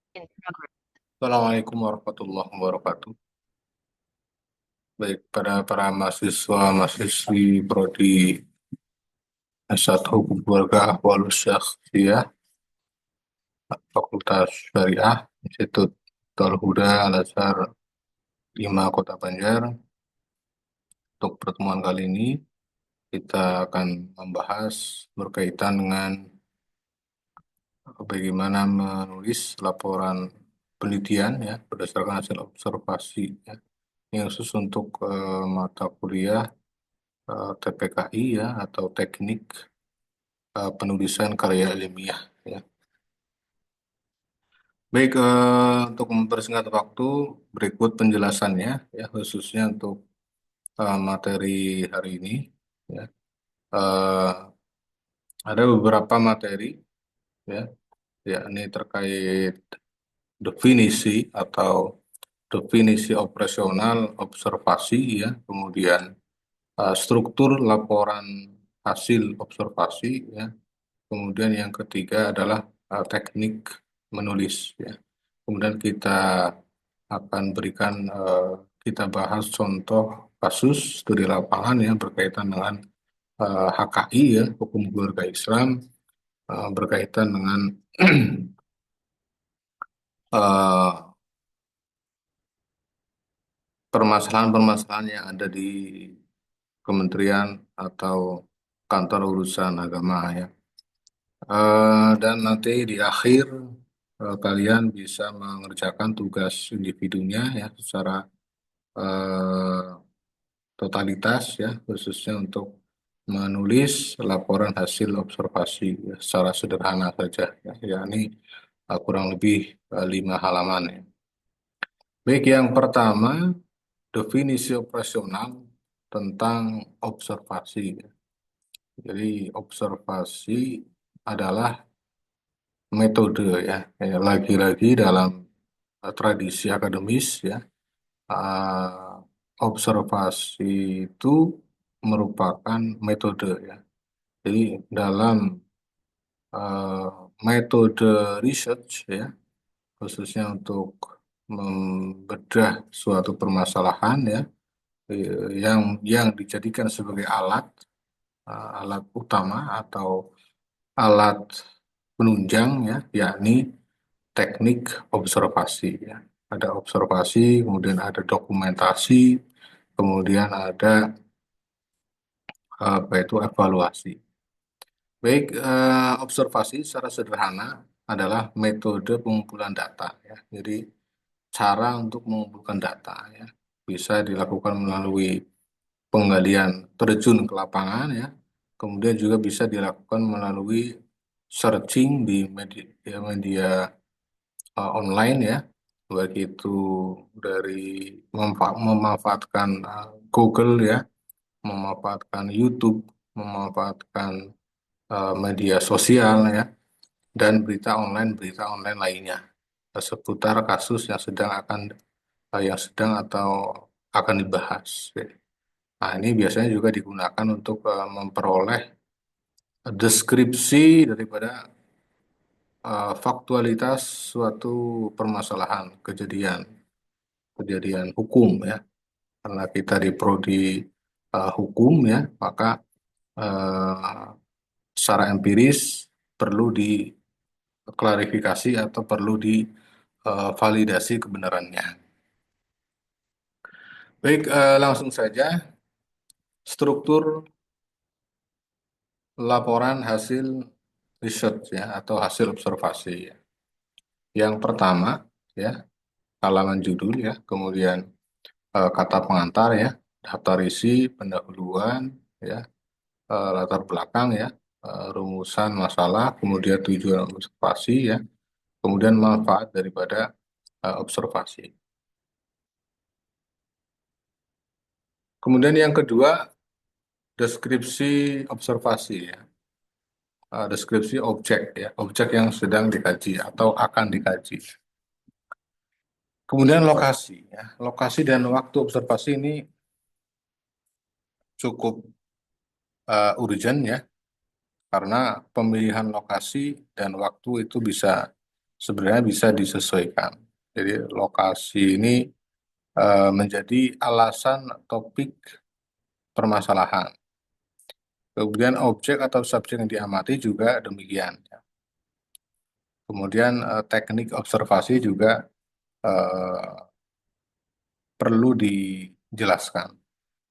Assalamualaikum warahmatullahi wabarakatuh. Baik, pada para mahasiswa-mahasiswi Prodi S1 Hukum Keluarga Ahwalus Syakhsiyah, Fakultas Syariah, Institut Darul Huda Al-Azhar 5 Kota Banjar. Untuk pertemuan kali ini, kita akan membahas berkaitan dengan bagaimana menulis laporan penelitian ya berdasarkan hasil observasi ya. Ini khusus untuk mata kuliah TPKI ya atau teknik penulisan karya ilmiah ya. Baik, untuk mempersingkat waktu berikut penjelasannya ya khususnya untuk materi hari ini ya. Eh, ada beberapa materi ya yakni terkait definisi atau definisi operasional observasi ya, kemudian struktur laporan hasil observasi ya. Kemudian yang ketiga adalah teknik menulis ya. Kemudian kita akan berikan kita bahas contoh kasus studi lapangan yang berkaitan dengan HKI ya, hukum keluarga Islam berkaitan dengan eh, permasalahan-permasalahan yang ada di kementerian atau kantor urusan agama ya. Dan nanti di akhir kalian bisa mengerjakan tugas individunya ya secara eh, totalitas ya khususnya untuk menulis laporan hasil observasi ya, secara sederhana saja ya, yakni kurang lebih 5 halaman ya. Baik, yang pertama definisi operasional tentang observasi ya. Jadi observasi adalah metode ya. Lagi-lagi dalam tradisi akademis ya, uh, observasi itu merupakan metode ya. Jadi dalam metode research ya, khususnya untuk membedah suatu permasalahan ya, yang dijadikan sebagai alat utama atau alat penunjang ya, yakni teknik observasi ya. Ada observasi, kemudian ada dokumentasi, kemudian ada apa itu evaluasi. Baik, observasi secara sederhana adalah metode pengumpulan data ya. Jadi cara untuk mengumpulkan data ya bisa dilakukan melalui penggalian terjun ke lapangan ya. Kemudian juga bisa dilakukan melalui searching di media online ya, baik itu dari memanfaatkan Google ya, memanfaatkan YouTube, memanfaatkan media sosial ya, dan berita online lainnya seputar kasus yang sedang atau akan dibahas. Ya. Nah, ini biasanya juga digunakan untuk memperoleh deskripsi daripada faktualitas suatu permasalahan, kejadian hukum ya. Karena kita di prodi hukum ya, maka eh, secara empiris perlu diklarifikasi atau perlu divalidasi kebenarannya. Baik, langsung saja struktur laporan hasil research ya atau hasil observasi ya. Yang pertama ya halaman judul ya, kemudian kata pengantar ya, daftar isi, pendahuluan ya, latar belakang ya, rumusan masalah, kemudian tujuan observasi ya, kemudian manfaat daripada observasi. Kemudian yang kedua, deskripsi observasi ya. Deskripsi objek ya, objek yang sedang dikaji atau akan dikaji. Kemudian lokasi ya, lokasi dan waktu observasi ini cukup urgent ya, karena pemilihan lokasi dan waktu itu bisa sebenarnya bisa disesuaikan. Jadi lokasi ini menjadi alasan topik permasalahan. Kemudian objek atau subjek yang diamati juga demikian. Kemudian teknik observasi juga eh, perlu dijelaskan.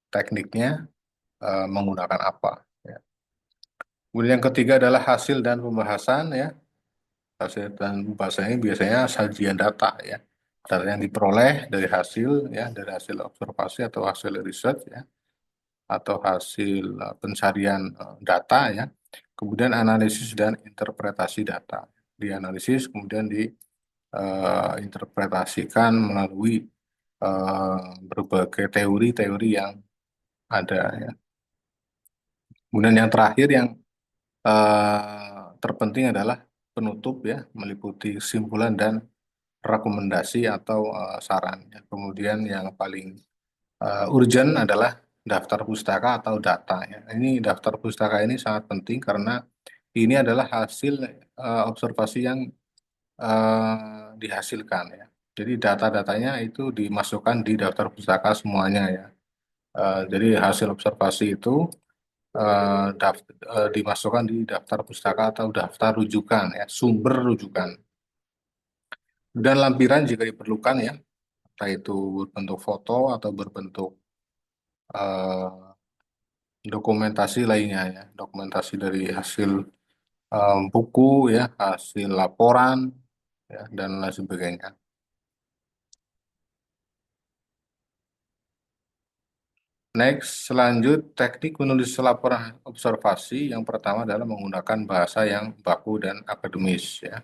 Tekniknya menggunakan apa. Ya. Kemudian yang ketiga adalah hasil dan pembahasan ya. Hasil dan pembahasan ini biasanya sajian data ya. Data yang diperoleh dari hasil ya, dari hasil observasi atau hasil research ya, atau hasil pencarian data ya. Kemudian analisis dan interpretasi data. Dianalisis kemudian diinterpretasikan melalui berbagai teori-teori yang ada ya. Kemudian yang terakhir yang terpenting adalah penutup ya, meliputi kesimpulan dan rekomendasi atau saran. Ya. Kemudian yang paling urgent adalah daftar pustaka atau data. Ya. Ini daftar pustaka ini sangat penting karena ini adalah hasil observasi yang dihasilkan ya. Jadi data-datanya itu dimasukkan di daftar pustaka semuanya ya. Jadi hasil observasi itu dimasukkan di daftar pustaka atau daftar rujukan ya, sumber rujukan. Dan lampiran jika diperlukan ya, entah itu berbentuk foto atau berbentuk eh, dokumentasi lainnya ya, dokumentasi dari hasil buku ya, hasil laporan ya, dan lain sebagainya. Next, selanjut teknik menulis laporan observasi yang pertama adalah menggunakan bahasa yang baku dan akademis ya.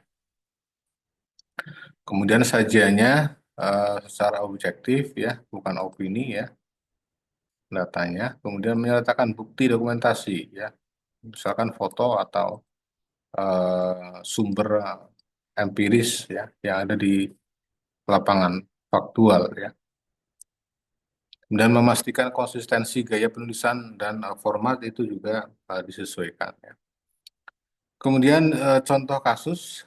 Kemudian sajiannya secara objektif ya, bukan opini ya, datanya. Kemudian menyertakan bukti dokumentasi ya, misalkan foto atau sumber empiris ya yang ada di lapangan faktual ya. Dan memastikan konsistensi gaya penulisan dan format itu juga disesuaikan ya. Kemudian contoh kasus,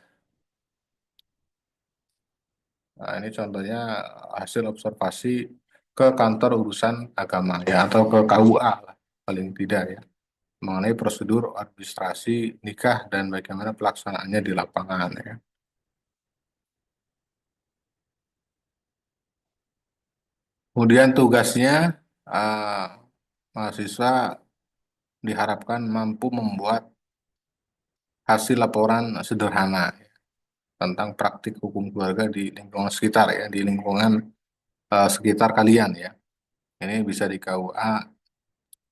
nah ini contohnya hasil observasi ke kantor urusan agama ya atau ke KUA lah paling tidak ya mengenai prosedur administrasi nikah dan bagaimana pelaksanaannya di lapangan ya. Kemudian tugasnya eh, mahasiswa diharapkan mampu membuat hasil laporan sederhana ya, tentang praktik hukum keluarga di lingkungan sekitar ya, di lingkungan sekitar kalian ya. Ini bisa di KUA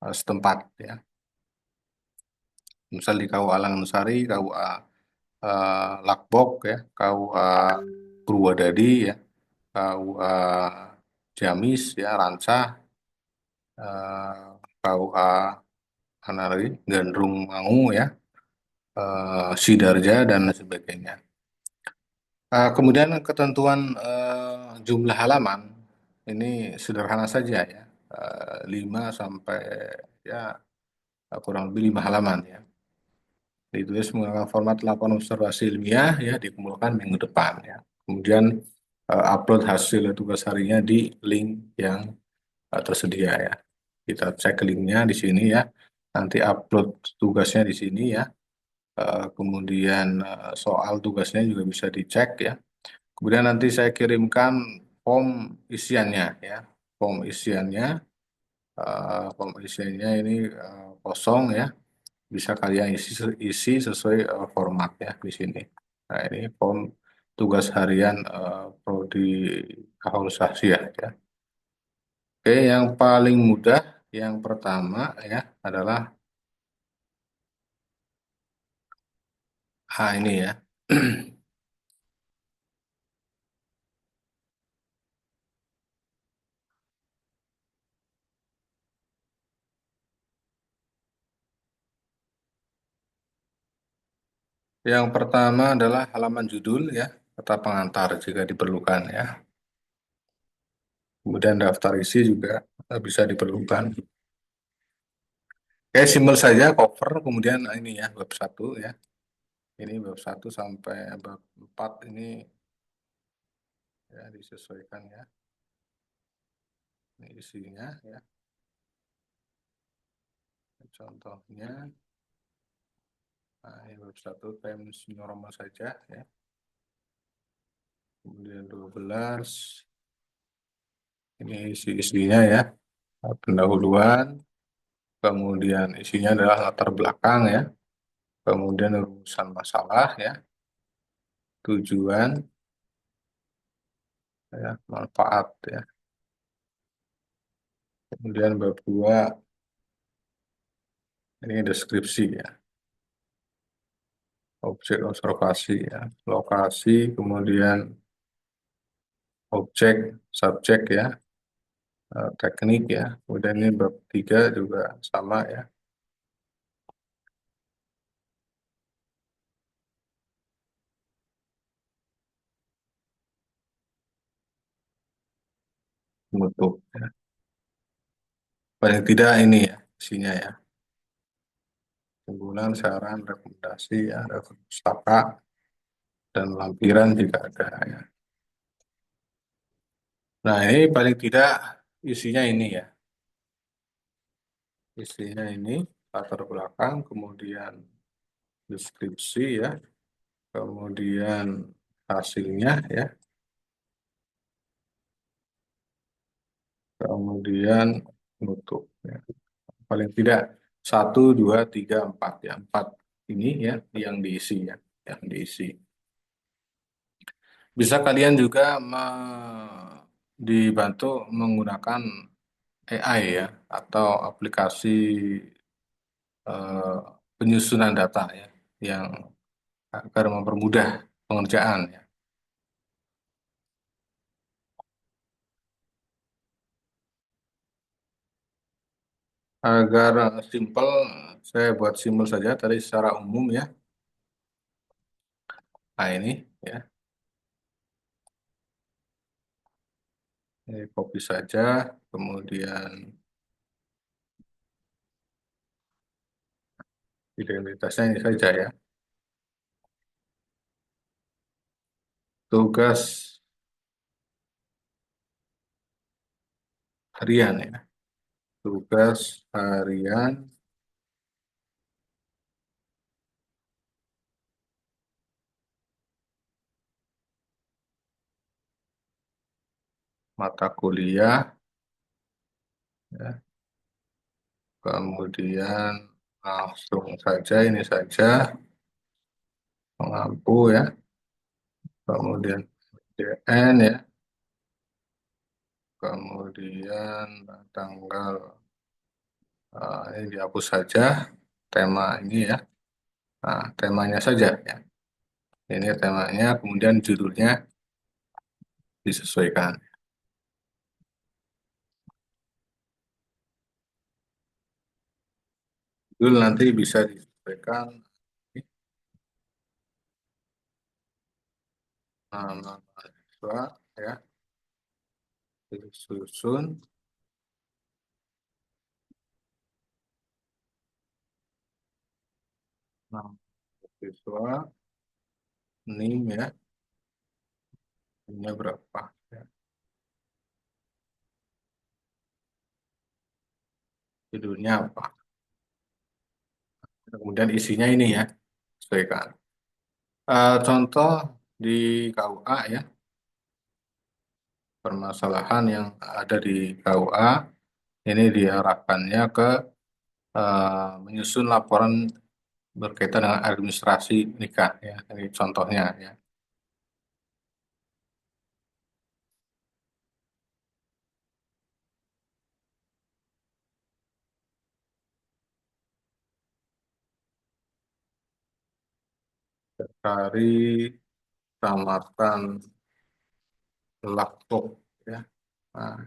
setempat ya. Misal di KUA Langgensari, KUA Lakbok ya, KUA Purwodadi ya, KUA Ciamis ya, Rancah, KUA mana lagi, Gandrung Mangu ya, Sidarja dan sebagainya. Kemudian ketentuan jumlah halaman ini sederhana saja ya, 5 sampai ya kurang lebih 5 halaman ya. Ditulis menggunakan format laporan observasi ilmiah ya dikumpulkan minggu depan ya. Kemudian upload hasil tugas harinya di link yang tersedia ya. Kita cek linknya di sini ya. Nanti upload tugasnya di sini ya. Kemudian soal tugasnya juga bisa dicek ya. Kemudian nanti saya kirimkan form isiannya ya. Form isiannya ini kosong ya. Bisa kalian isi sesuai format ya di sini. Nah, ini form tugas harian prodi kehalusan ya. Oke, yang paling mudah yang pertama ya adalah ini ya. Yang pertama adalah halaman judul ya, kata pengantar jika diperlukan ya. Kemudian daftar isi juga bisa diperlukan. Oke, simpel saja cover, kemudian ini ya bab 1 ya. Ini bab 1 sampai bab 4 ini ya disesuaikan ya. Ini isinya ya. Contohnya, nah, ini bab 1 times normal saja ya. Kemudian 12 ini isi-isinya ya. Pendahuluan, kemudian isinya adalah latar belakang ya. Kemudian rumusan masalah ya, tujuan ya, manfaat ya. Kemudian bab 2 ini deskripsi ya. Objek observasi ya, lokasi, kemudian objek, subjek ya, teknik ya. Kemudian ini bab 3 juga sama ya. Untuk ya. Paling tidak ini ya isinya ya. Kesimpulan, saran, rekomendasi ya, pustaka dan lampiran jika ada ya. Nah, ini paling tidak isinya ini ya. Isinya ini latar belakang, kemudian deskripsi ya, kemudian hasilnya ya, kemudian penutup ya. Paling tidak satu, dua, tiga, empat ya. Empat ini ya yang diisi ya, yang diisi. Bisa kalian juga dibantu menggunakan AI ya atau aplikasi eh, penyusunan data ya yang agar mempermudah pengerjaan ya. Agar simpel, saya buat simpel saja tadi secara umum ya. Nah ini ya, ini copy saja, kemudian identitasnya ini saja ya. Tugas harian ya. Tugas harian mata kuliah ya. Kemudian langsung saja ini saja mengampu ya. Kemudian DN ya. Kemudian tanggal ini dihapus saja tema ini ya. Nah, temanya saja ya. Ini temanya, kemudian judulnya disesuaikan. Judul nanti bisa disesuaikan nama mahasiswa ya, disusun nama mahasiswa, NIM ya, NIM-nya berapa ya, judulnya apa. Kemudian isinya ini ya, sesuaikan. Contoh di KUA ya, permasalahan yang ada di KUA ini diarahkannya ke menyusun laporan berkaitan dengan administrasi nikah ya. Ini contohnya ya. Dari Kecamatan Lakok ya. Nah,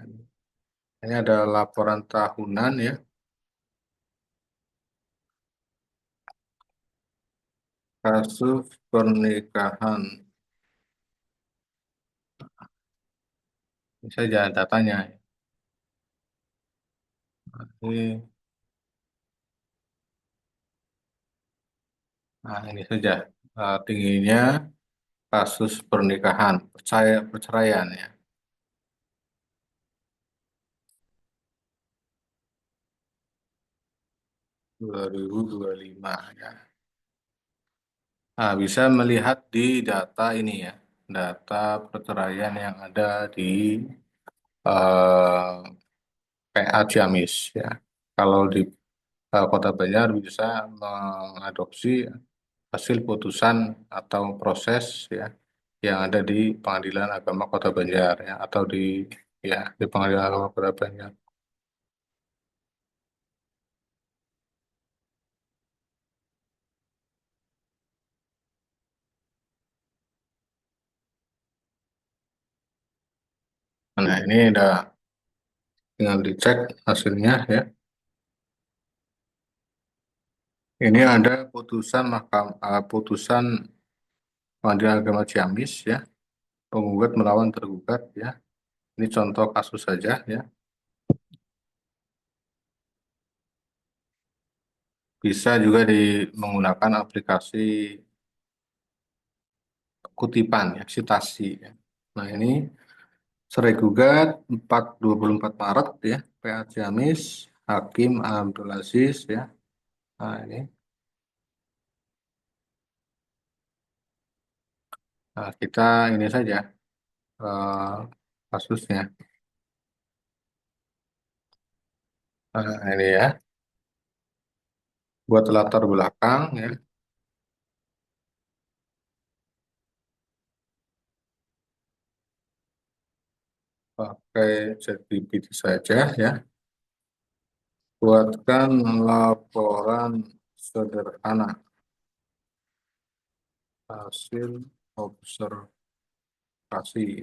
ini ada laporan tahunan ya, kasus pernikahan. Ini saja datanya. Ini, nah, ini saja. tingginya kasus pernikahan, perceraian ya, 2025 ya. Nah, bisa melihat di data ini ya, data perceraian yang ada di eh, PA Ciamis ya. Kalau di Kota Banjar bisa mengadopsi hasil putusan atau proses ya yang ada di Pengadilan Agama Kota Banjar ya atau di Pengadilan Agama Kota Banjar. Nah, ini udah tinggal dicek hasilnya ya. Ini ada putusan Pengadilan Agama Ciamis ya, penggugat melawan tergugat ya. Ini contoh kasus saja ya. Bisa juga menggunakan aplikasi kutipan ya, sitasi ya. Nah, ini cerai gugat 24 Maret ya, PA Ciamis, Hakim Abdul Aziz ya. Nah, kita ini saja eh, kasusnya. Ini ya, buat latar belakang ya, pakai ChatGPT saja ya. Buatkan laporan sederhana hasil observasi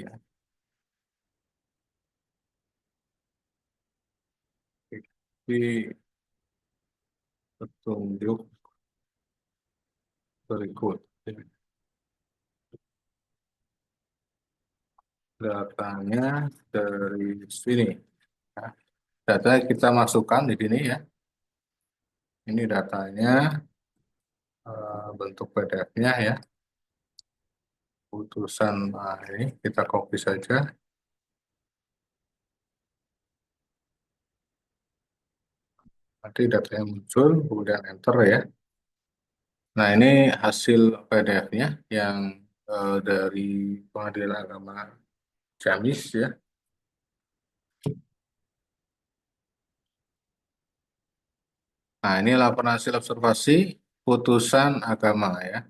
ya. Ikuti petunjuk berikut. Datanya dari sini. Ya. Data kita masukkan di sini ya. Ini datanya, bentuk PDF-nya ya. Putusan, nah ini kita copy saja. Nanti datanya muncul, kemudian enter ya. Nah, ini hasil PDF-nya yang dari Pengadilan Agama Ciamis ya. Nah, ini laporan hasil observasi putusan agama ya.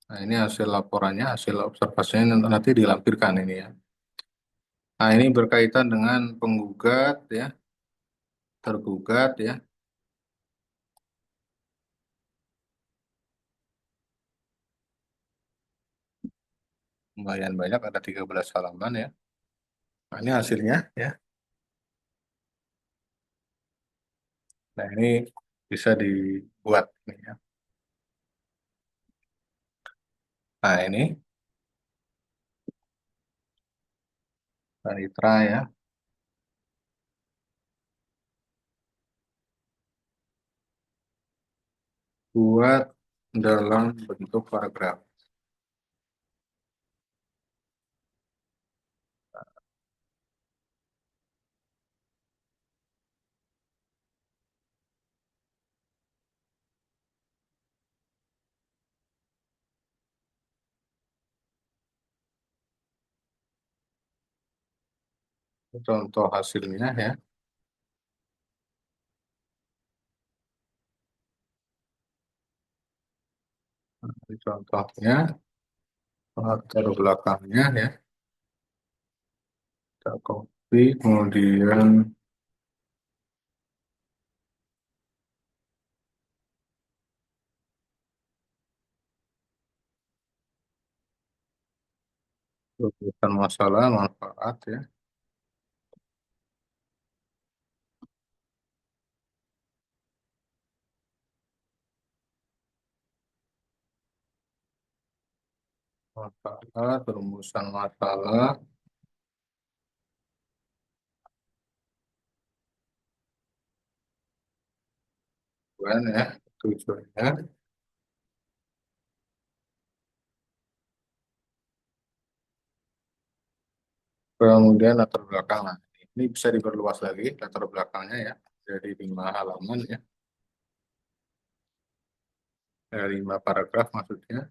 Nah, ini hasil laporannya, hasil observasinya nanti dilampirkan ini ya. Nah, ini berkaitan dengan penggugat ya, tergugat ya. Lumayan banyak, ada 13 halaman ya. Nah, ini hasilnya ya. Nah, ini bisa dibuat nih ya. Nah, ini panitra ya, buat dalam bentuk paragraf. Contoh hasilnya ya. Ini contohnya, latar belakangnya ya. Kita copy, kemudian bukan masalah, manfaat ya. Masalah, perumusan masalah, tujuan ya, tujuannya. Kemudian latar belakang. Nah, ini bisa diperluas lagi latar belakangnya ya. Jadi 5 halaman ya. 5 paragraf maksudnya.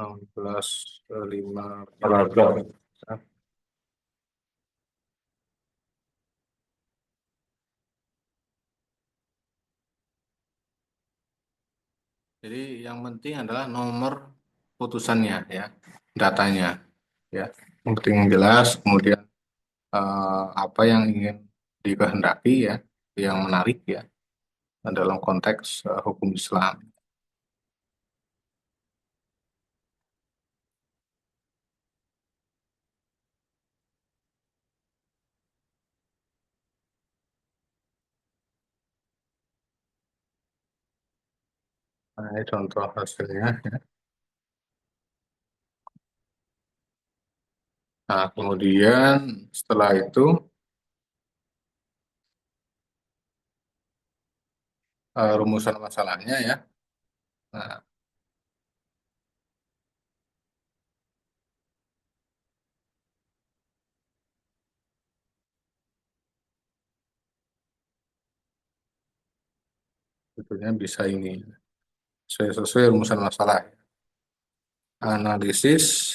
16 5 paragraf. Jadi yang penting adalah nomor putusannya ya, datanya ya. Yang penting yang jelas, kemudian apa yang ingin dikehendaki ya, yang menarik ya dalam konteks hukum Islam. Nah, ini contoh hasilnya ya. Nah, kemudian setelah itu rumusan masalahnya ya. Nah, sebetulnya bisa ini sesuai rumusan masalah. Analisis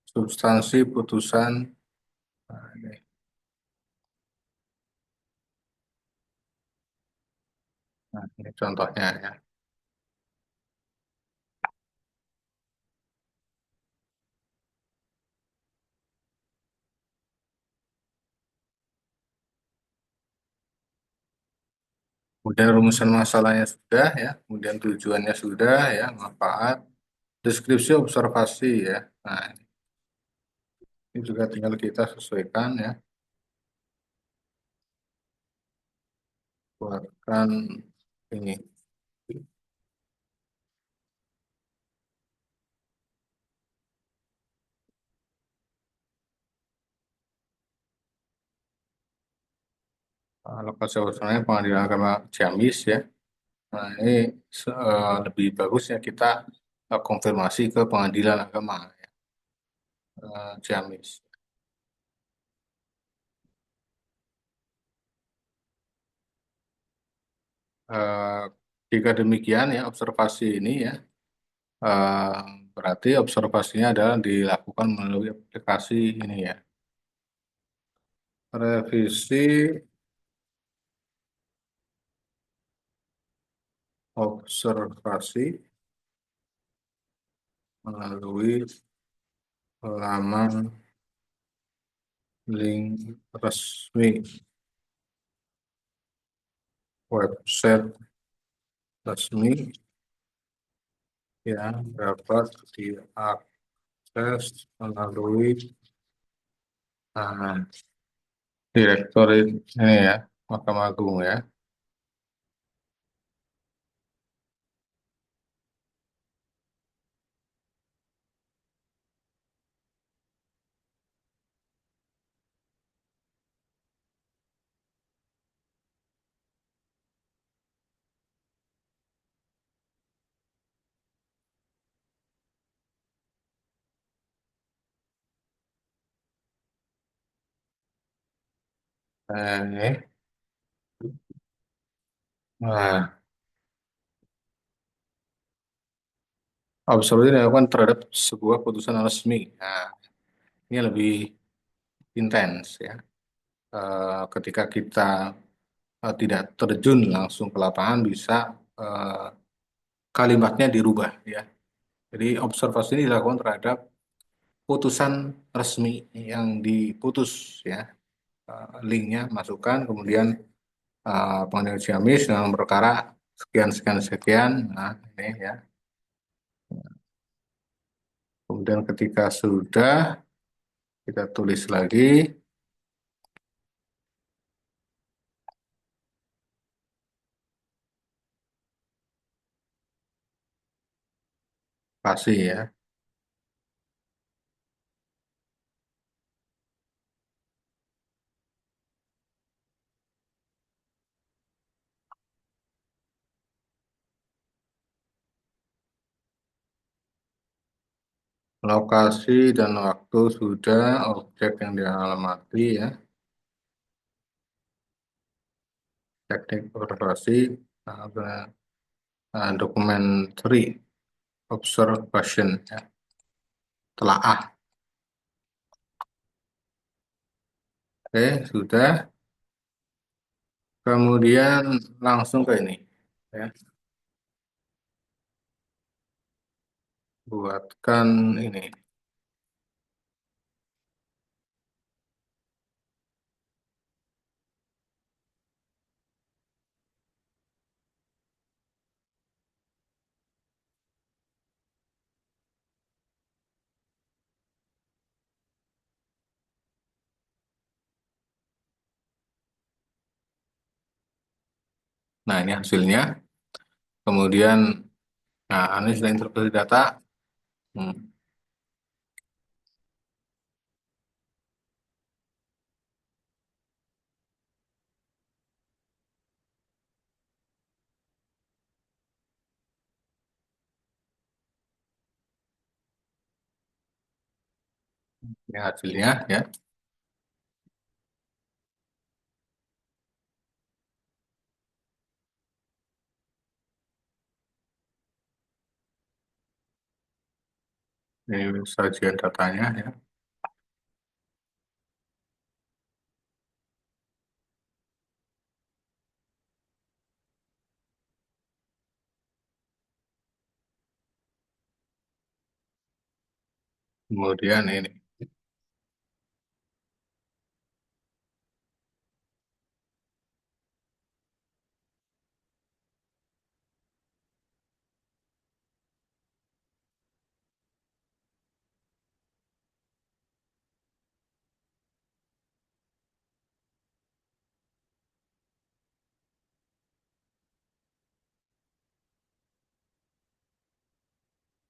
substansi putusan. Nah, ini contohnya ya. Kemudian rumusan masalahnya sudah ya, kemudian tujuannya sudah ya, manfaat, deskripsi observasi ya. Nah, ini juga tinggal kita sesuaikan ya, buatkan ini lokasi usulnya Pengadilan Agama Ciamis ya. Nah, ini lebih bagusnya kita konfirmasi ke Pengadilan Agama ya, Ciamis. Eh, Jika demikian ya observasi ini ya, eh, berarti observasinya adalah dilakukan melalui aplikasi ini ya. Revisi observasi melalui laman link resmi website resmi yang dapat diakses melalui ah, direktori ini ya, Mahkamah Agung ya. Ini. Nah, observasi dilakukan terhadap sebuah putusan resmi. Nah, ini lebih intens ya. Ketika kita tidak terjun langsung ke lapangan bisa eh, kalimatnya dirubah ya. Jadi observasi ini dilakukan terhadap putusan resmi yang diputus ya. Linknya masukkan kemudian Pengadilan Ciamis dengan perkara sekian sekian sekian. Nah, ini ya. Kemudian ketika sudah kita tulis lagi kasih ya. Lokasi dan waktu sudah, objek yang dialamati ya, teknik observasi, documentary observation ya, telaah. Oke, sudah. Kemudian langsung ke ini ya, buatkan ini. Nah, ini hasilnya. Kemudian, nah, ini sudah interpretasi data. Hmm, ini hasilnya ya. Ini sajian datanya ya. Kemudian ini.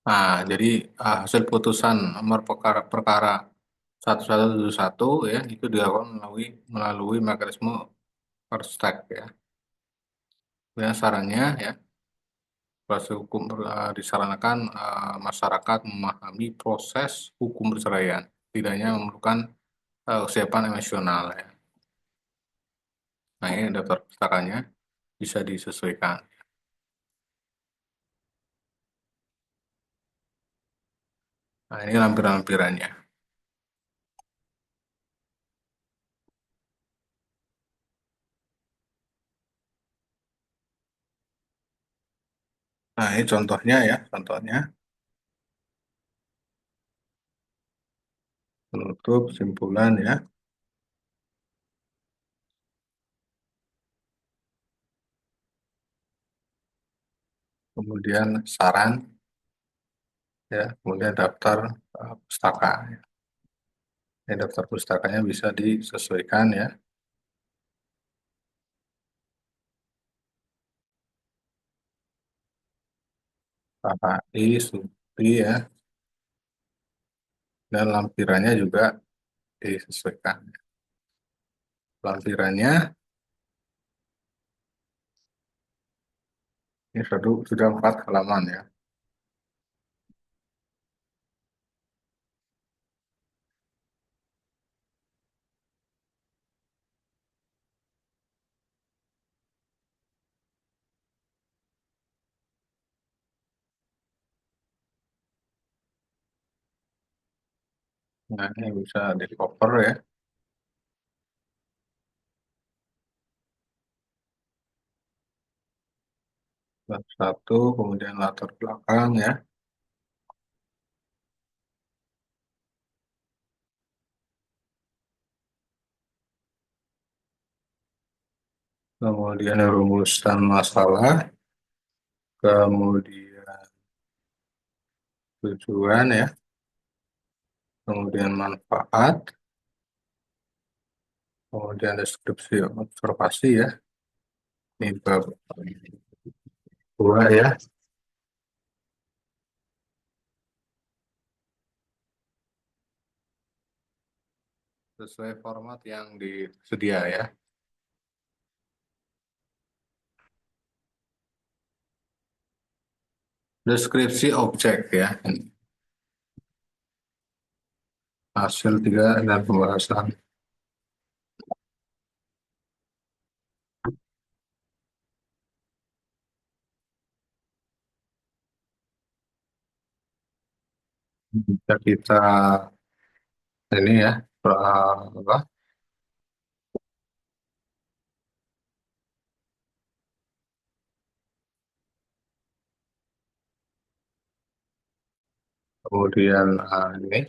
Nah, jadi hasil putusan nomor perkara 1171 ya, itu dilakukan melalui mekanisme first step ya. Kemudian sarannya ya, proses hukum disarankan masyarakat memahami proses hukum perceraian, tidak hanya memerlukan kesiapan emosional ya. Nah, ini daftar pustakanya bisa disesuaikan. Nah, ini lampiran-lampirannya. Nah, ini contohnya ya, contohnya penutup, kesimpulan ya, kemudian saran ya, kemudian daftar pustaka. Ini daftar pustakanya bisa disesuaikan ya. KKI, Supri ya, dan lampirannya juga disesuaikan. Lampirannya ini sudah 4 halaman ya. Nah, ini bisa di cover ya. Bab satu, kemudian latar belakang ya. Kemudian rumusan masalah, kemudian tujuan ya, kemudian manfaat, kemudian deskripsi observasi ya. Ini bab 2 ya, sesuai format yang disedia ya. Deskripsi objek ya. hasil tiga dan pembahasan. Bisa kita ini ya, apa, kemudian ini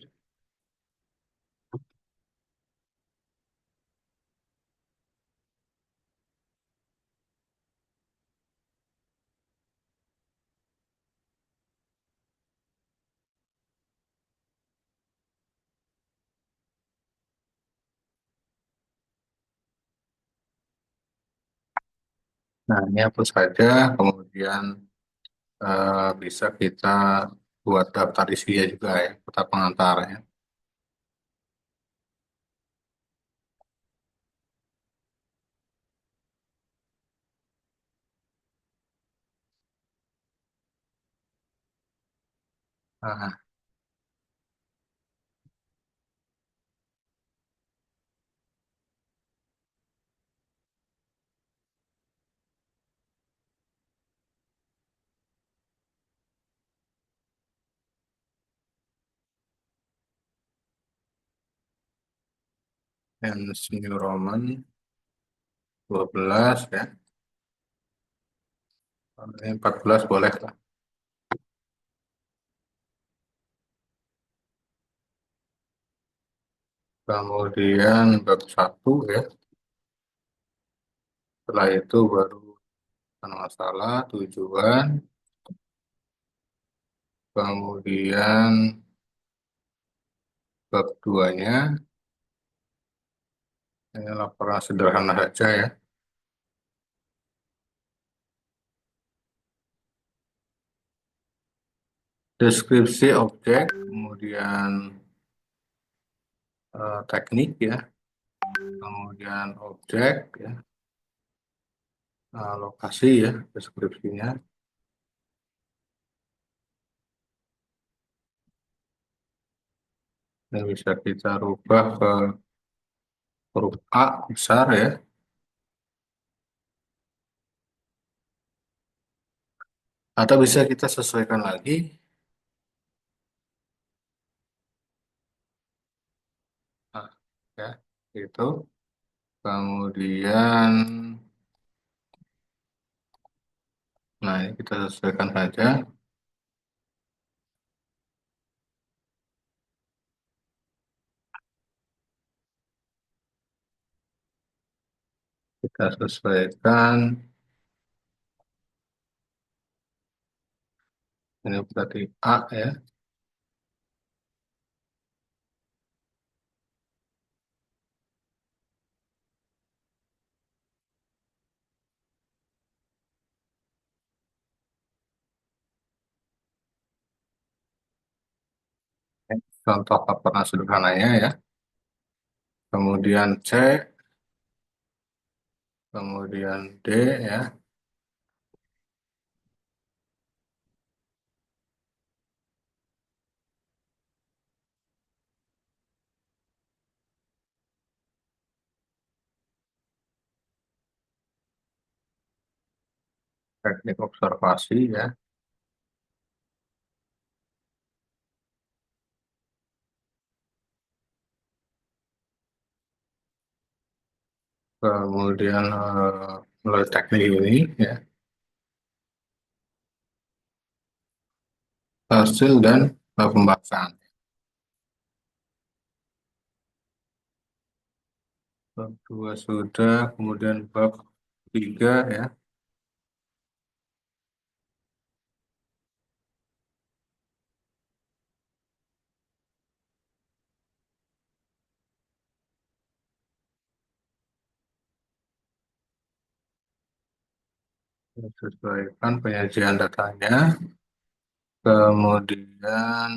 nah ini hapus saja, kemudian bisa kita buat daftar isinya juga ya, kata pengantarnya. Nah, yang New Roman 12 ya, ini 14 boleh lah. Kemudian bab satu ya, setelah itu baru masalah, tujuan, kemudian bab duanya, ini laporan sederhana saja ya. Deskripsi objek, kemudian teknik ya, kemudian objek ya, lokasi ya, deskripsinya. Ini bisa kita rubah ke huruf A besar ya, atau bisa kita sesuaikan lagi, nah, ya, itu. Kemudian, nah ini kita sesuaikan saja. Kita sesuaikan, ini berarti A ya. Contoh laporan sederhananya ya. Kemudian C, kemudian D ya. Teknik observasi ya. Kemudian melalui teknik ini ya, hasil dan pembahasan. Bab 2 sudah, kemudian bab 3 ya, sesuaikan penyajian datanya, kemudian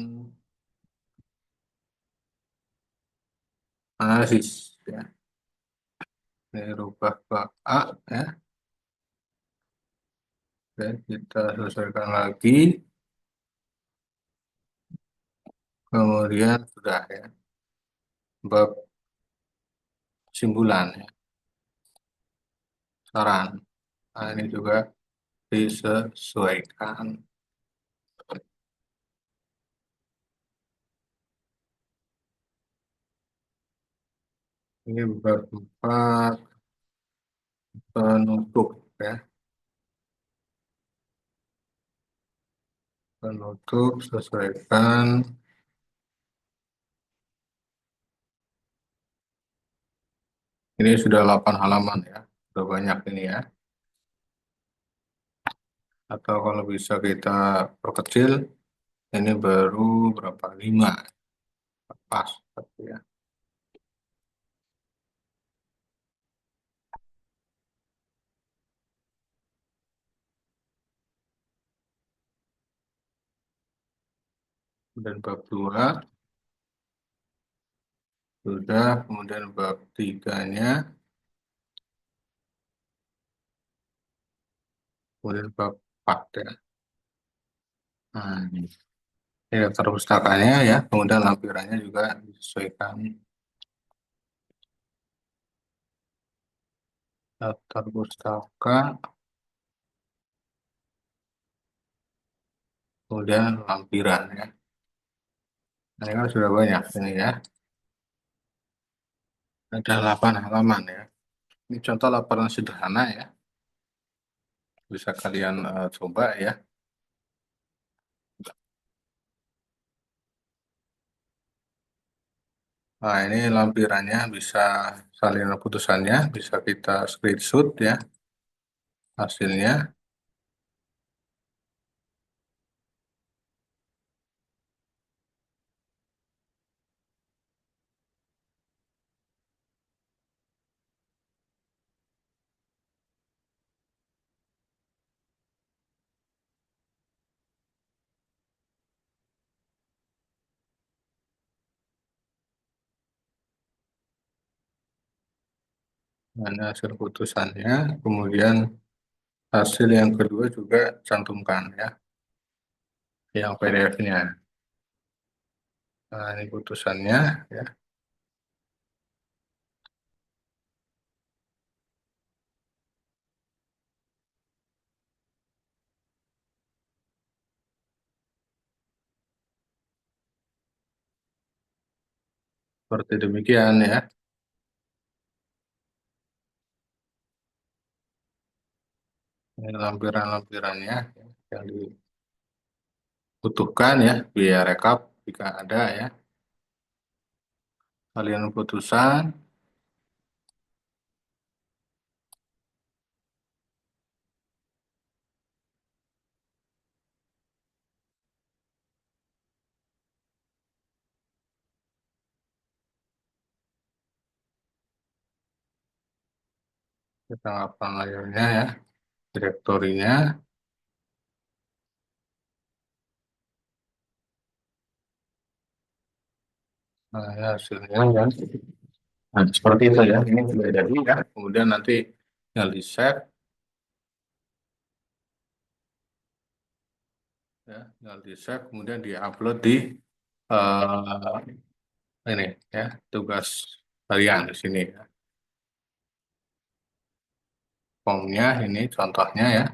analisis ya. Ini rubah ke A ya. Oke, kita sesuaikan lagi, kemudian sudah ya. bab simpulan ya, saran. Nah, ini juga disesuaikan. Ini bab 4 penutup ya. Penutup sesuaikan. Ini sudah 8 halaman ya. Sudah banyak ini ya. Atau kalau bisa kita perkecil, ini baru berapa? 5 pas tapi ya. Dan bab 2 sudah, kemudian bab tiganya, kemudian bab 4 ya. Nah, ini daftar pustakanya ya, kemudian lampirannya juga disesuaikan. Daftar pustaka, kemudian lampiran ya. Nah, ini kan sudah banyak ini ya. Ada 8 halaman ya. Ini contoh laporan sederhana ya. Bisa kalian coba ya. Nah, ini lampirannya bisa salinan putusannya, bisa kita screenshot ya hasilnya. Mana hasil putusannya, kemudian hasil yang kedua juga cantumkan ya, yang PDF-nya. Nah, ini putusannya ya, seperti demikian ya. Ini lampiran-lampirannya ya, yang dibutuhkan ya, biaya rekap jika ada ya. Salinan putusan, ketanggapan layarnya ya, direktorinya, nah, ya, hasilnya ya. Nah, seperti itu ya, ini sudah jadi ya. Kemudian nanti tinggal di-save ya, tinggal di-save, kemudian di-upload di eh, ini ya, tugas harian di sini ya. Formnya ini contohnya ya.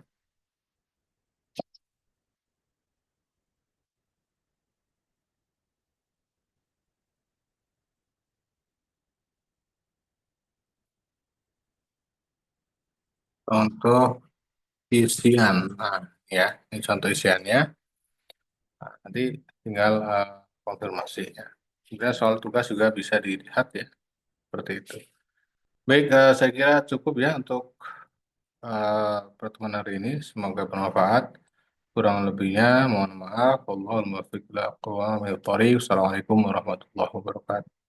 Contoh isian. Nah, ya, ini contoh isiannya. Nah, nanti tinggal konfirmasi ya. Sebenarnya soal tugas juga bisa dilihat ya, seperti itu. Baik, saya kira cukup ya untuk pertemuan hari ini. Semoga bermanfaat. Kurang lebihnya, mohon maaf. Wallahul muwaffiq ila aqwamit thoriq. Assalamualaikum warahmatullahi wabarakatuh.